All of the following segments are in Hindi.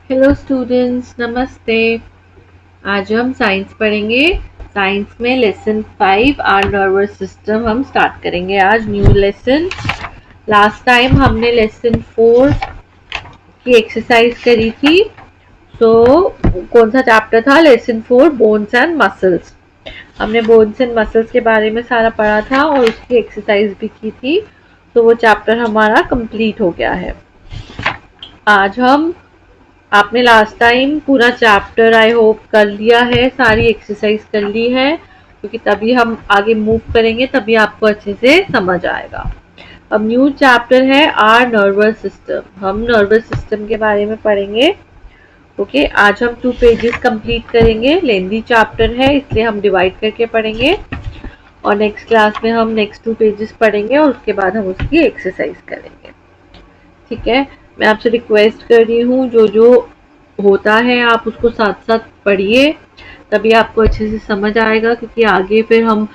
हेलो स्टूडेंट्स, नमस्ते। आज हम साइंस पढ़ेंगे। साइंस में लेसन 5 आवर नर्वस सिस्टम हम स्टार्ट करेंगे आज न्यू लेसन। लास्ट टाइम हमने लेसन 4 की एक्सरसाइज करी थी। कौन सा चैप्टर था? Lesson 4 bones and muscles. हमने बोन्स एंड मसल्स के बारे में सारा पढ़ा था और उसकी एक्सरसाइज भी की थी। तो वो चैप्टर हमारा कंप्लीट हो गया है। आज हम आपने लास्ट टाइम पूरा चैप्टर आई होप कर लिया है, सारी एक्सरसाइज कर ली है, क्योंकि तभी हम आगे मूव करेंगे, तभी आपको अच्छे से समझ आएगा। अब न्यू चैप्टर है आर नर्वस सिस्टम। हम नर्वस सिस्टम के बारे में पढ़ेंगे। ओके, आज हम 2 पेजेस कंप्लीट करेंगे। लेंदी चैप्टर है इसलिए हम डिवाइड करके पढ़ेंगे और नेक्स्ट क्लास में हम नेक्स्ट 2 पेजेस पढ़ेंगे और उसके बाद हम उसकी एक्सरसाइज करेंगे। ठीक है, मैं आपसे रिक्वेस्ट कर रही हूँ जो जो होता है आप उसको साथ साथ पढ़िए, तभी आपको अच्छे से समझ आएगा, क्योंकि आगे फिर हम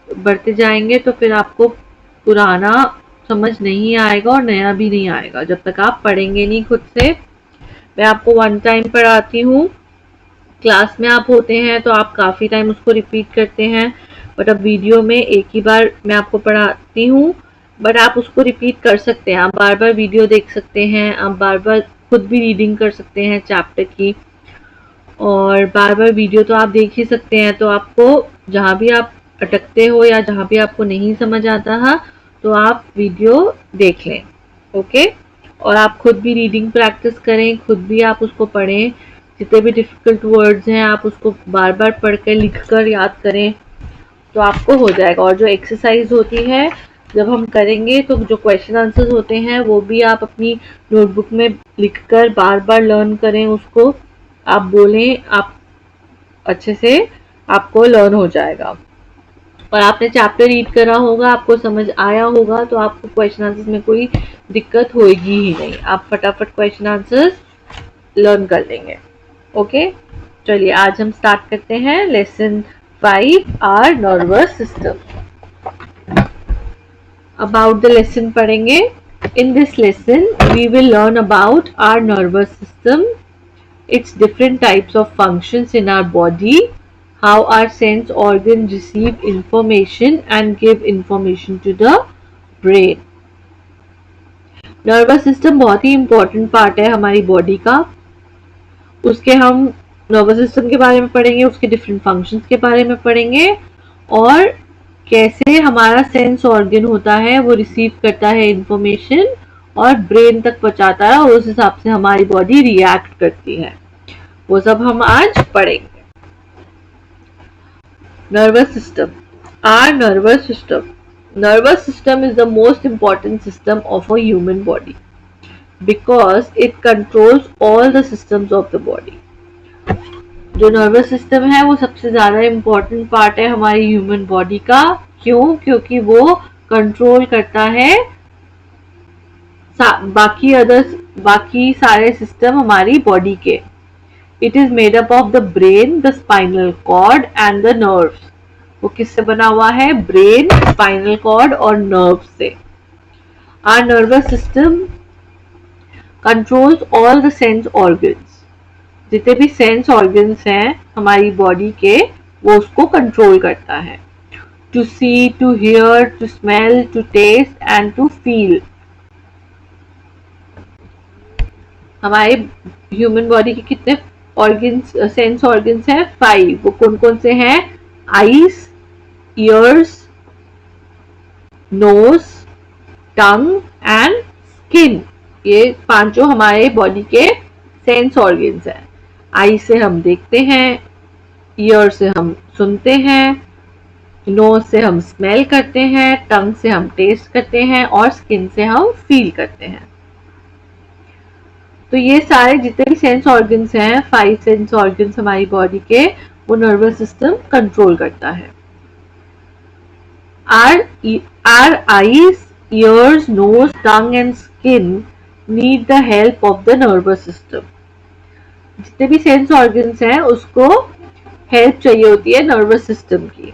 बढ़ते जाएंगे तो फिर आपको पुराना समझ नहीं आएगा और नया भी नहीं आएगा जब तक आप पढ़ेंगे नहीं खुद से। मैं आपको 1 टाइम पढ़ाती हूँ। क्लास में आप होते हैं तो आप काफ़ी टाइम उसको रिपीट करते हैं, बट अब वीडियो में एक ही बार मैं आपको पढ़ाती हूँ। बट आप उसको रिपीट कर सकते हैं, आप बार बार वीडियो देख सकते हैं, आप बार बार खुद भी रीडिंग कर सकते हैं चैप्टर की, और बार बार वीडियो तो आप देख ही सकते हैं। तो आपको जहाँ भी आप अटकते हो या जहाँ भी आपको नहीं समझ आता है तो आप वीडियो देख लें। ओके, और आप खुद भी रीडिंग प्रैक्टिस करें, खुद भी आप उसको पढ़ें। जितने भी डिफ़िकल्ट वर्ड्स हैं आप उसको बार बार पढ़ कर लिख कर याद करें तो आपको हो जाएगा। और जो एक्सरसाइज होती है जब हम करेंगे तो जो क्वेश्चन आंसर्स होते हैं वो भी आप अपनी नोटबुक में लिखकर बार बार लर्न करें, उसको आप बोलें, आप अच्छे से आपको लर्न हो जाएगा। और आपने चैप्टर रीड करा होगा, आपको समझ आया होगा, तो आपको क्वेश्चन आंसर्स में कोई दिक्कत होगी ही नहीं, आप फटाफट क्वेश्चन आंसर्स लर्न कर लेंगे। ओके, चलिए आज हम स्टार्ट करते हैं lesson 5 our nervous system. About the lesson पढ़ेंगे। In this lesson we will learn about our nervous system, its different types of functions in our body, how our sense organs receive information and give information to the brain. Nervous system बहुत ही इंपॉर्टेंट पार्ट है हमारी बॉडी का। उसके हम नर्वस सिस्टम के बारे में पढ़ेंगे, उसके डिफरेंट फंक्शंस के बारे में पढ़ेंगे और कैसे हमारा सेंस ऑर्गन होता है वो रिसीव करता है इंफॉर्मेशन और ब्रेन तक पहुंचाता है और उस हिसाब से हमारी बॉडी रिएक्ट करती है। वो सब हम आज पढ़ेंगे। Nervous system, our nervous system. Nervous system is the most important system of a human body because it controls all the systems of the body. जो नर्वस सिस्टम है वो सबसे ज्यादा इम्पोर्टेंट पार्ट है हमारी ह्यूमन बॉडी का। क्यों? क्योंकि वो कंट्रोल करता है बाकी सारे सिस्टम हमारी बॉडी के। It is made up of the brain, the spinal cord and the nerves. वो किससे बना हुआ है? ब्रेन, स्पाइनल कॉर्ड और नर्व से। Our nervous system controls all the sense organs. जितने भी सेंस ऑर्गन्स हैं हमारी बॉडी के वो उसको कंट्रोल करता है। To see, to hear, to smell, to taste and to feel. हमारे ह्यूमन बॉडी के कितने ऑर्गन्स, सेंस ऑर्गन्स हैं? 5। वो कौन कौन से हैं? Eyes, ears, nose, tongue and skin. ये पांचों हमारे बॉडी के सेंस ऑर्गन्स हैं। आई से हम देखते हैं, ईयर से हम सुनते हैं, नोज से हम स्मेल करते हैं, टंग से हम टेस्ट करते हैं और स्किन से हम फील करते हैं। तो ये सारे जितने भी सेंस ऑर्गन्स हैं, 5 सेंस ऑर्गन्स हमारी बॉडी के, वो नर्वस सिस्टम कंट्रोल करता है। Our eyes, ears, nose, tongue and skin need the help of the nervous system. जितने भी सेंस ऑर्गन्स हैं उसको हेल्प चाहिए होती है नर्वस सिस्टम की।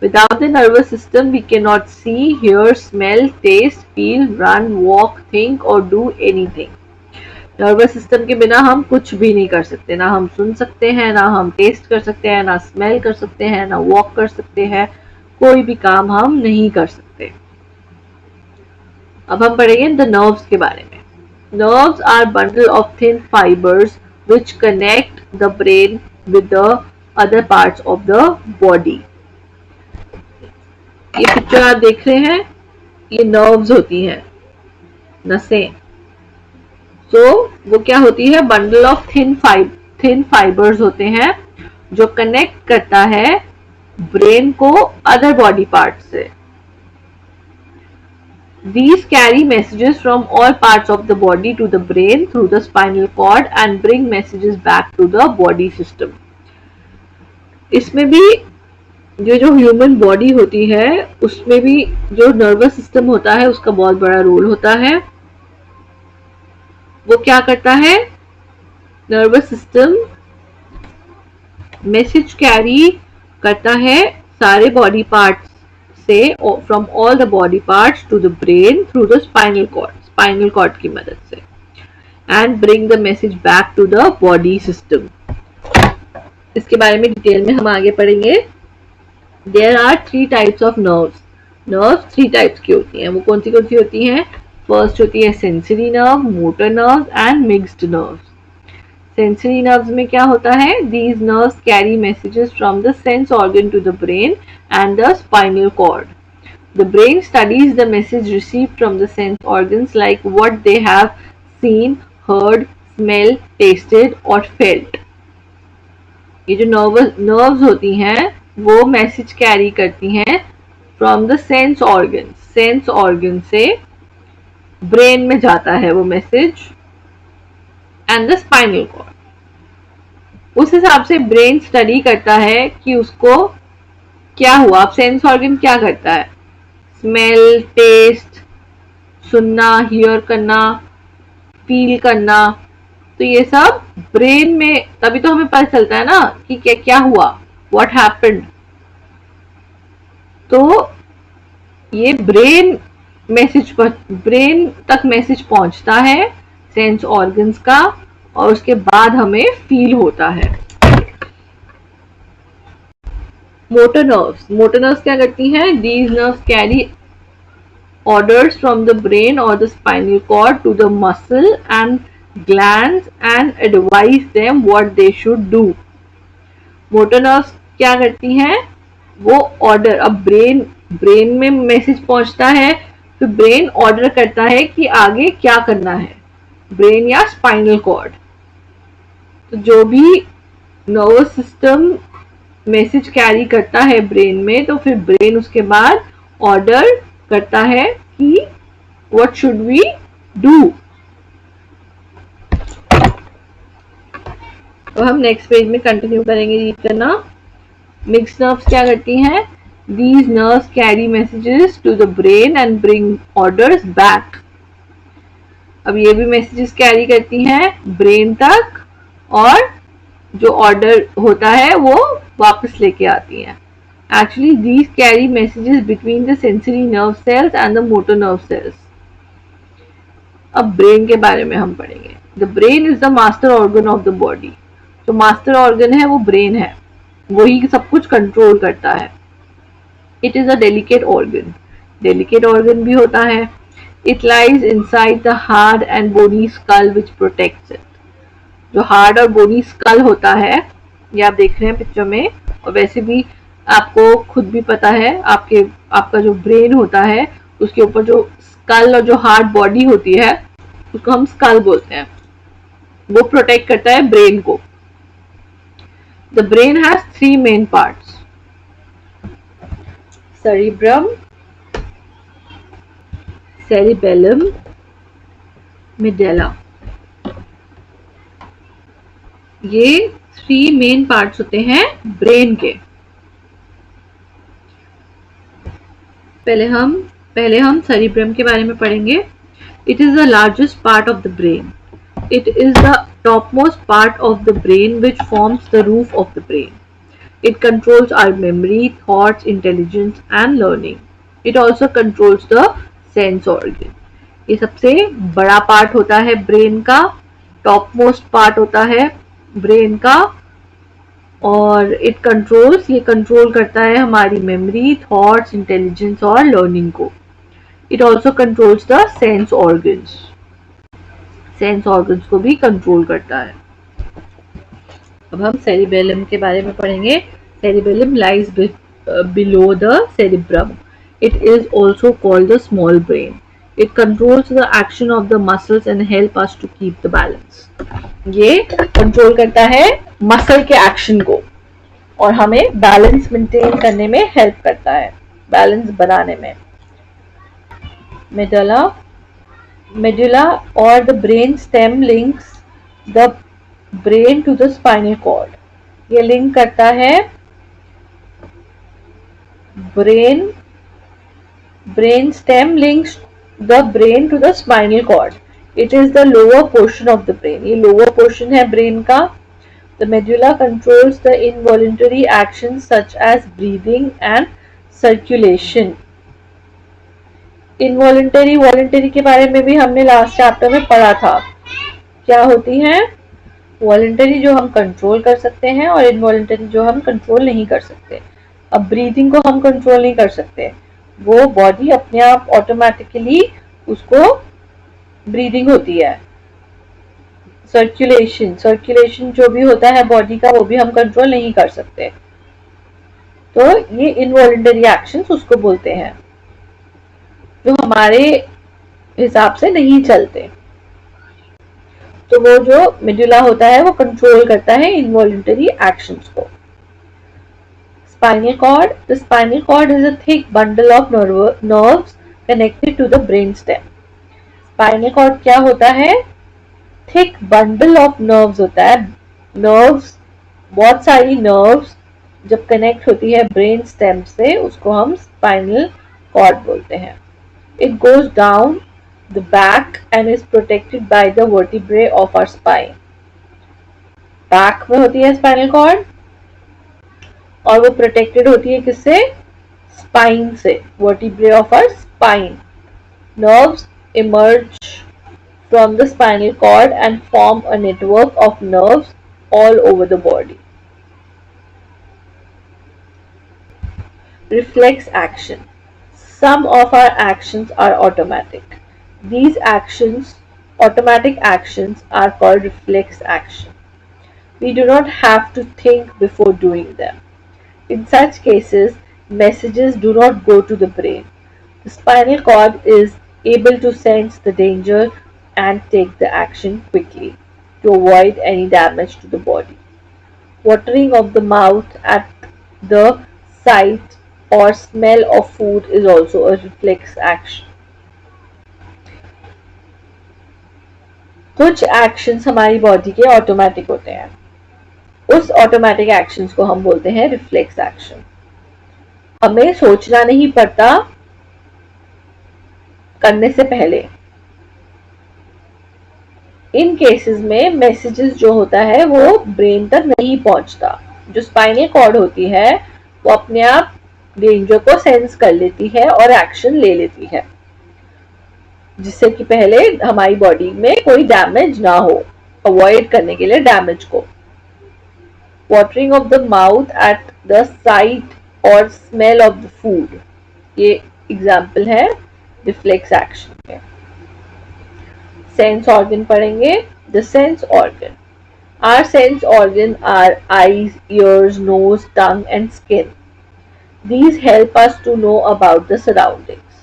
Without the nervous system we cannot see, hear, smell, taste, feel, run, walk, think or do anything. Nervous system के बिना हम कुछ भी नहीं कर सकते, ना हम सुन सकते हैं, ना हम टेस्ट कर सकते हैं, ना स्मेल कर सकते हैं, ना वॉक कर सकते हैं, कोई भी काम हम नहीं कर सकते। अब हम पढ़ेंगे द नर्व्स के बारे में। Nerves are bundle of thin fibres which connect the brain with the other parts of the body। ये पिक्चर आप देख रहे हैं, ये नर्व्स होती हैं, नसें। वो क्या होती है, बंडल ऑफ थिन फाइबर्स होते हैं जो कनेक्ट करता है ब्रेन को अदर बॉडी पार्ट से। These carry messages from all parts of the body to the brain through the spinal cord and bring messages back to the body system। इसमें भी जो ह्यूमन बॉडी होती है उसमें भी जो नर्वस सिस्टम होता है उसका बहुत बड़ा रोल होता है। वो क्या करता है, नर्वस सिस्टम मैसेज कैरी करता है सारे बॉडी पार्ट्स से, from all the body parts to the brain through the spinal cord की मदद से, and bring the message back to the body system. इसके बारे में डिटेल में हम आगे पढ़ेंगे। There are 3 types of nerves. Nerves 3 types की होती हैं। वो कौन सी होती हैं? फर्स्ट होती है sensory nerve, motor nerve and mixed nerves. Sensory nerves में क्या होता है, these nerves carry messages from the sense organ to the brain and the spinal cord. The brain studies the message received from the sense organs like what they have seen, heard, smell, tasted or felt। ये जो नर्व्स होती हैं वो मैसेज कैरी करती हैं from the sense organ. Sense organ से ब्रेन में जाता है वो message and the spinal cord. उस हिसाब से ब्रेन स्टडी करता है कि उसको क्या हुआ। अब सेंस ऑर्गन क्या करता है, स्मेल, टेस्ट, सुनना, हियर करना, फील करना, तो ये सब ब्रेन में, तभी तो हमें पता चलता है ना कि क्या हुआ, व्हाट हैपेंड। तो ये ब्रेन तक मैसेज पहुंचता है सेंस ऑर्गन्स का, और उसके बाद हमें फील होता है। मोटर नर्व्स क्या करती हैं, these nerves carry orders from the brain or the spinal cord to the muscle and glands and advise them what they should do। Motor nerves क्या करती हैं, वो ऑर्डर, अब ब्रेन में मैसेज पहुंचता है, तो ब्रेन ऑर्डर करता है कि आगे क्या करना है, ब्रेन या स्पाइनल कॉर्ड। तो जो भी नर्वस सिस्टम मैसेज कैरी करता है ब्रेन में, तो फिर ब्रेन उसके बाद ऑर्डर करता है कि व्हाट शुड वी डू। तो हम नेक्स्ट पेज में कंटिन्यू करेंगे रीड करना। मिक्स्ड नर्व्स क्या करती हैं, these nerves carry messages to the brain and bring orders back। अब ये भी मैसेजेस कैरी करती हैं ब्रेन तक, और जो ऑर्डर होता है वो वापस लेके आती हैं। Actually these carry messages between the sensory nerve cells and the motor nerve cells। अब ब्रेन के बारे में हम पढ़ेंगे। The brain is the master organ of the body। जो मास्टर ऑर्गन है वो ब्रेन है, वही सब कुछ कंट्रोल करता है। It is a delicate organ। delicate organ भी होता है। It lies inside the hard and bony skull which protects it। जो हार्ड और बोनी स्कल होता है, ये आप देख रहे हैं पिक्चर में, और वैसे भी आपको खुद भी पता है, आपका जो ब्रेन होता है उसके ऊपर जो स्कल और जो हार्ड बॉडी होती है उसको हम स्कल बोलते हैं, वो प्रोटेक्ट करता है ब्रेन को। The brain has 3 main parts, cerebrum, cerebellum, medulla। ये 3 मेन पार्ट्स होते हैं ब्रेन के। पहले हम सेरिब्रम के बारे में पढ़ेंगे। It is the largest part of the brain. It is the topmost part of the brain which forms the roof of the brain. It controls our memory, thoughts, intelligence and learning. It also controls the sense organ। ये सबसे बड़ा पार्ट होता है ब्रेन का। टॉप मोस्ट पार्ट होता है ब्रेन का, और ये कंट्रोल करता है हमारी मेमोरी, थॉट्स, इंटेलिजेंस और लर्निंग को। It also controls the sense organs को भी कंट्रोल करता है। अब हम सेरिबेलम के बारे में पढ़ेंगे। Cerebellum lies below the cerebrum. It is also called the small brain. It controls the action of the muscles and help us to keep the balance. ये कंट्रोल करता है मसल के एक्शन को और हमें बैलेंस मेंटेन करने में हेल्प करता है, बैलेंस बनाने में। मेडुला और the brain stem links the brain to the spinal cord. ये लिंक करता है brain stem links the brain to the spinal cord. It is the lower portion of the brain. ये lower portion है brain का। The medulla controls the involuntary actions such as breathing and circulation. Involuntary, voluntary के बारे में भी हमने लास्ट चैप्टर में पढ़ा था। क्या होती है? वॉलंटरी जो हम कंट्रोल कर सकते हैं और इनवॉलंटरी जो हम कंट्रोल नहीं कर सकते। अब ब्रीदिंग को हम कंट्रोल नहीं कर सकते, वो बॉडी अपने आप ऑटोमेटिकली उसको ब्रीदिंग होती है। सर्कुलेशन जो भी होता है बॉडी का वो भी हम कंट्रोल नहीं कर सकते। तो ये इनवॉलंटरी एक्शंस उसको बोलते हैं जो हमारे हिसाब से नहीं चलते। तो वो जो मेडुला होता है वो कंट्रोल करता है इनवॉलंटरी एक्शंस को। Spinal cord. The spinal cord is a thick bundle of nerves connected to the brain stem. Spinal cord क्या होता है? थिक बंडल ऑफ नर्व्स होता है। नर्व्स, बहुत सारी नर्व्स जब कनेक्ट होती है ब्रेन स्टेम से उसको हम स्पाइनल कॉर्ड बोलते हैं। It goes down the back and is protected by the vertebrae of our spine. Back में होती है स्पाइनल कॉर्ड और वो प्रोटेक्टेड होती है किससे? स्पाइन से, vertebrae of our spine. Nerves emerge from the spinal cord and form a network of nerves all over the body. Reflex action. Some of our actions are automatic. These automatic actions, are called reflex action. We do not have to think before doing them. In such cases, messages do not go to the brain. The spinal cord is able to sense the danger and take the action quickly to avoid any damage to the body. Watering of the mouth at the sight or smell of food is also a reflex action. कुछ एक्शंस हमारी बॉडी के ऑटोमेटिक होते हैं, उस ऑटोमेटिक एक्शंस को हम बोलते हैं रिफ्लेक्स एक्शन। हमें सोचना नहीं पड़ता करने से पहले। इन केसेस में मैसेजेस जो होता है वो ब्रेन तक नहीं पहुंचता। जो स्पाइनल कॉर्ड होती है वो अपने आप डेंजर को सेंस कर लेती है और एक्शन ले लेती है जिससे कि पहले हमारी बॉडी में कोई डैमेज ना हो, अवॉइड करने के लिए डैमेज को। Watering of the mouth at the sight और स्मेल ऑफ द फूड, ये एग्जाम्पल है रिफ्लेक्स एक्शन के। सेंस ऑर्गन पढ़ेंगे। The sense organ. Our sense organ are eyes, ears, nose, tongue and skin. These help us to know about the surroundings.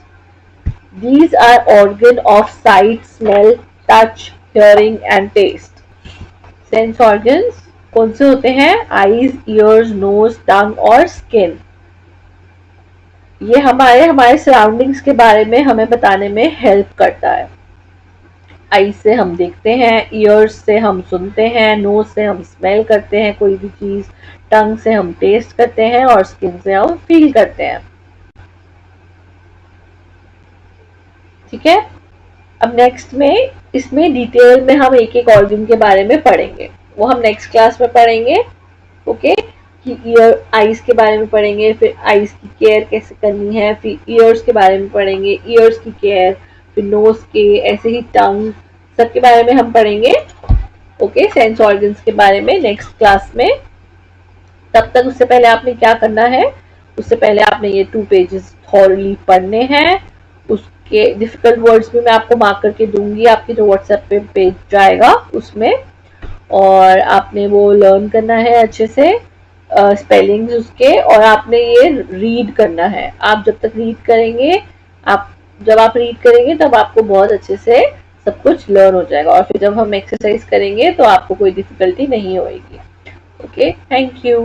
These are organ of sight, smell, touch, hearing and taste. Sense organs कौन से होते हैं? Eyes, ears, nose, tongue और skin. ये हमारे सराउंडिंग्स के बारे में हमें बताने में हेल्प करता है। आई से हम देखते हैं, ईयर्स से हम सुनते हैं, नोज से हम स्मेल करते हैं कोई भी चीज, टंग से हम टेस्ट करते हैं और स्किन से हम फील करते हैं। ठीक है। अब नेक्स्ट में इसमें डिटेल में हम एक एक ऑर्गन के बारे में पढ़ेंगे, वो हम नेक्स्ट क्लास में पढ़ेंगे। ओके, कि ईयर आईज के बारे में पढ़ेंगे, फिर आईज की केयर कैसे करनी है, फिर ईयर्स के बारे में पढ़ेंगे, ईयर्स की केयर, फिर नोज के, ऐसे ही टंग, सबके बारे में हम पढ़ेंगे। ओके, सेंस ऑर्गन्स के बारे में नेक्स्ट क्लास में। तब तक उससे पहले आपने क्या करना है, उससे पहले आपने ये 2 पेजेस थॉरली पढ़ने हैं। उसके डिफिकल्ट वर्ड्स भी मैं आपको मार्क करके दूंगी आपके जो व्हाट्सएप पे पेज जाएगा उसमें, और आपने वो लर्न करना है अच्छे से स्पेलिंग्स उसके, और आपने ये रीड करना है। आप जब तक रीड करेंगे, आप जब आप रीड करेंगे तब आपको बहुत अच्छे से सब कुछ लर्न हो जाएगा, और फिर जब हम एक्सरसाइज करेंगे तो आपको कोई डिफिकल्टी नहीं होगी। Okay, thank you.